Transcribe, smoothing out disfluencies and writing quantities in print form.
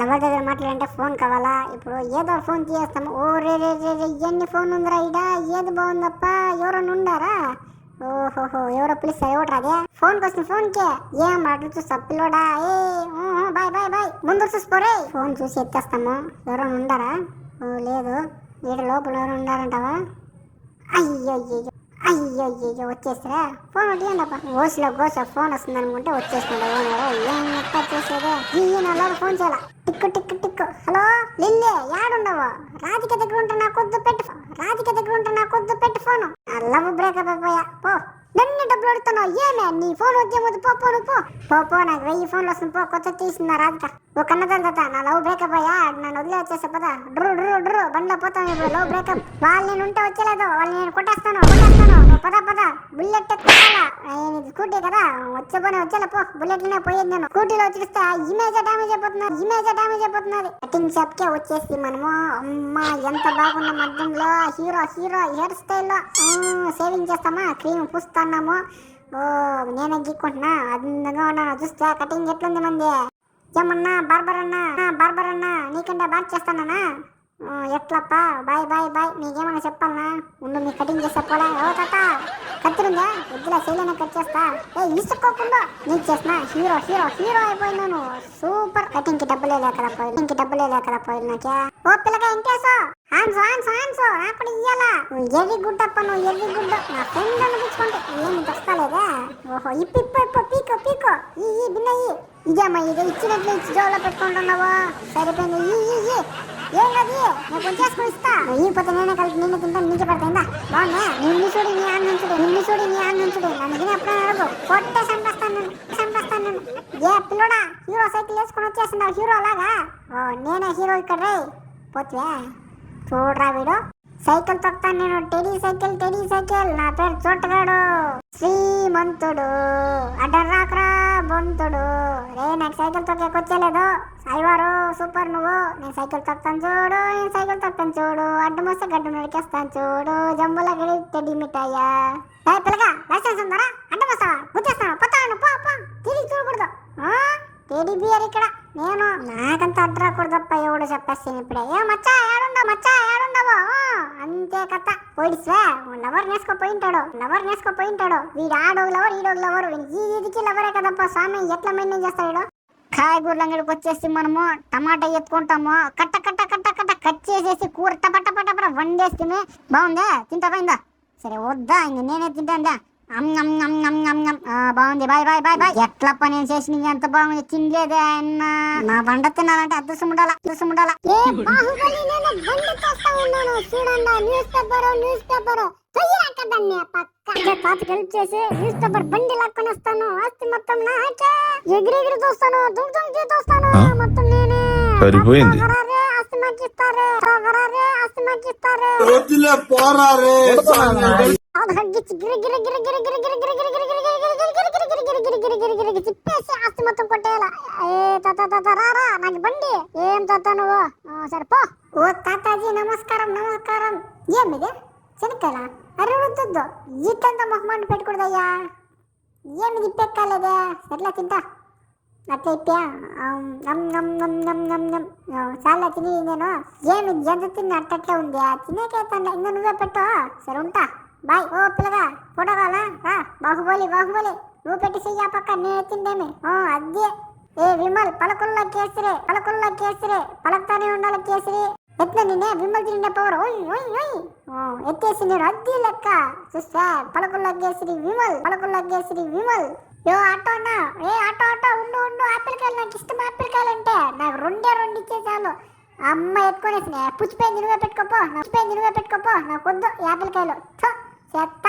Lover దగ్గర మాట్లాడంటే phone కావాలా? ఇప్పుడు ఏదో ఫోన్ చేస్తాము. ఓ రే రే రే రే ఎన్ని ఫోన్ ఉందిరా ఇడ, ఏది బాగుందప్ప, ఎవరైనా ఉండారా? ఓహోహో ఎవరో పిలుస్తారు, ఎవరు అదే ఫోన్ కోసం ఫోన్ కే ఏం అటు చూస్తా పిల్లోడా. ఏ బాయ్ బాయ్ బాయ్, ముందు చూసిపోరే. ఫోన్ చూసి ఎత్తేస్తాము. ఎవరైనా ఉండారా? ఓ లేదు, ఈడ లోపల ఎవరు ఉండారంటావా? అయ్యో అయ్యో వచ్చేసరా? ఫోన్ వడ్డీయండప్ప. ఓసిలో గోస ఫోన్ వస్తుంది అనుకుంటే వచ్చేస్తున్నాడు. ఏం ఎట్లా చేసేదే? ఈయన ఫోన్ చేయాల. టిక్కు టిక్కు టిక్కు. Hello Lille, యాడుండవు? రాధిక దగ్గర ఉంటే నా కొద్దు పెట్టు, రాధిక దగ్గర ఉంటే నా కొద్దు పెట్టు ఫోను. లవ్ బ్రేకప్ అయిపోయా పో. నన్ను డబ్బులు అడుగుతున్నావు ఏమే? నీ ఫోన్ వచ్చేమోదు పో పో నువ్వు పో పో. నాకు 1000 ఫోన్లు వస్తుంది పో. కొత్త తీసిందా రాధిక? ఓ కన్నదాని తాత, నా లవ్ బ్రేకప్ అయ్యా, నన్ను వదిలే వచ్చేసా పదా. డ్రూ డ్రూ డ్రూ బండ్లో పోతాను ఇప్పుడు. Love breakup. వాళ్ళు నేను ఉంటే వచ్చేలేదు, వాళ్ళు నేను కొట్టేస్తాను. పద పద, బుల్లెట్ కొట్టాలా? స్కూటీ కదా, వచ్చేలా పో. బుల్లెట్లనే పోయేది నేను. స్కూటీలో చూస్తే ఇమేజ్ డ్యామేజ్ అయిపోతున్నది. కటింగ్ షాప్ కే వచ్చేసి మనము. అమ్మ ఎంత బాగున్నాం అద్దంలో. హీరో హెయిర్ స్టైల్లో సేవింగ్ చేస్తామా, క్రీమ్ పూస్తున్నాము. ఓ నేనే గీక్కుంటున్నా, అందంగా ఉన్నాను. చూస్తే కటింగ్ ఎట్లుంది మంది. ఏమన్నా బార్బర్ అన్నా నీకంటే బాగా చేస్తానా? ఎట్లప్పా? Bye bye bye. నీకేమన్నా చెప్పాలనా? ఉండు నీ కటింగ్ చేసా పోలే. ఓ తాత కత్తిరుందా? వద్దులా శైలినే కట్ చేస్తా. ఇసుకోకుండా నీకు చేసిన హీరో అయిపోయినాను. సూపర్. కటింగ్ కి డబ్బులే లేకదా పోయి నాకే. ఓ పిల్లగా ఇంకేసో హాన్సో నాకు ఇయ్యాలా? ఎర్రి గుడ్డ అప్ప, నువ్వు ఎర్రి గుడ్డ. నా ఫ్రెండ్ అనిపించుకుంటే ఏమి దొరకలేదా? ఓహో ఇప్పు పీకో ఈ బిన్నయ్యి. ఇదేమ్మా, ఇది ఇచ్చినట్లు ఇచ్చి జోలో పెట్టుకుంటున్నావా? సరిపోయింది. ఏం కాదు, నేను కొంచెం చేసుకుని ఇస్తా. ఈ పోతే నేనే తింటాను, నీకే పడతాయిందా? బాగున్నా? నిన్ను చూడి నీ ఆనందించుడు. నన్ను తిని ఎప్పుడైనా అడుగు, కొట్టే చంపేస్తాను నేను. ఏ పిల్లడా, హీరో సైకిల్ వేసుకుని వచ్చేస్తున్నావు హీరో లాగా? ఓ నేనే హీరో ఇక్కడ రే. పోతే చూడరా వీడు, సైకిల్ తొక్కుతాను నేను. Teddy cycle. నా పేరు చోటగాడు, శ్రీమంతుడు. అడ్డరాకరా బొంతుడు. రే నాకు సైకిల్ తొక్కేకొచ్చేలేదు. సాయివారు సూపర్ నువ్వు. నేను సైకిల్ తొక్కుతాను చూడు. అడ్డు మోస్తే గడ్డు నరికేస్తాను చూడు. జంబుల గడి టెడ్డీ మిఠాయా. పిల్లగా లైసెన్స్ ఉందరా? అడ్డు మోస్తావా? గుర్తిస్తాను పోతాను. పో తిరిగి చూడకూడదు. టెడ్డీ బియర్ ఇక్కడ. నేను నాకంత అడ్డరాకూడదప్ప. ఎవడు చెప్పేస్తాను ఇప్పుడే. ఏ మచ్చా ఏడుండవు? అంతే కథ. పోయిడిస్వే, లవర్ నేసుకోపోయింటాడు. వీడు ఆడోగు లవర్, ఈడోగు లవర్. వీడికి లవరే కదప్ప స్వామి. ఎట్లా మెయింటైన్ చేస్తాడు? కాయగూరల అంగడికి వచ్చేసి మనము టమాటా ఎత్తుకుంటాము. కట్ట కట్ చేసేసి కూర టపట వండేస్తే బాగుందా? తింటావా? సరే వద్దా, ఇంక నేనే తింటాను. బాగుంది. బాయ్. ఎట్లప్ప నేను చేసిన ఎంత బాగుంది. తినలేదే ఆయన. నా బండ తినాలంటే అదృష్టం ఉండాలా. న్యూస్ పేపర్ తాతకి హెల్ప్ చేసి న్యూస్ పేపర్ బండి లాక్కొని వస్తాను. ఆస్తి మొత్తం నాకే. ఎగిరి చూస్తాను, చూస్తాను. మొత్తం నేనే. సరిపోయింది. ఆస్తి మాకిస్తారే. తిప్పేసి ఆస్తి మొత్తం కొట్టేయాల. రారా నాకు బండి. ఏం తాత నువ్వు? సరే పో. ఓ తాతాజీ నమస్కారం. ఏమిది చెనక్కాయల? అరే వద్దు, ఇట్టంతా మొహమాట పెట్టకూడదయ్యా. ఏమిది ఇప్పెక్కాలేదే? సర్లే తింటా. అట్లా ఇప్పా చాలా తిని నేను. ఏమి ఎంత తిన్నా అట్టట్లే ఉంది. తినేకైతే ఇంకా నువ్వే పెట్టు. సరే ఉంటా, బాయ్. ఓ పిల్లగా ఫోటో కావాలా? బాహుబలి నువ్వు పెట్టి చెయ్యా పక్క, నేను తిండేమి. అదే ఏ విమల్ పలకుల్లో కేసరి, పలకుతానే ఉండాలి కేసరి. ఎట్లా నిన్నే విమల్ తిండే పవర్. ఎత్తేసి నేను అద్దీ లెక్క చూస్తా. పలకుల్లో కేసరి విమల్. యో ఆటో ఉండు. ఆపిల్ కాయలు నాకు ఇష్టం. ఆపిల్ కాయలు అంటే నాకు రెండు ఇచ్చేసాను. అమ్మ ఎత్తుకొనేసి పుచ్చిపోయింది నువ్వే పెట్టుకోపో. నాకు వద్దు ఆపిల్ కాయలు. చెత్త.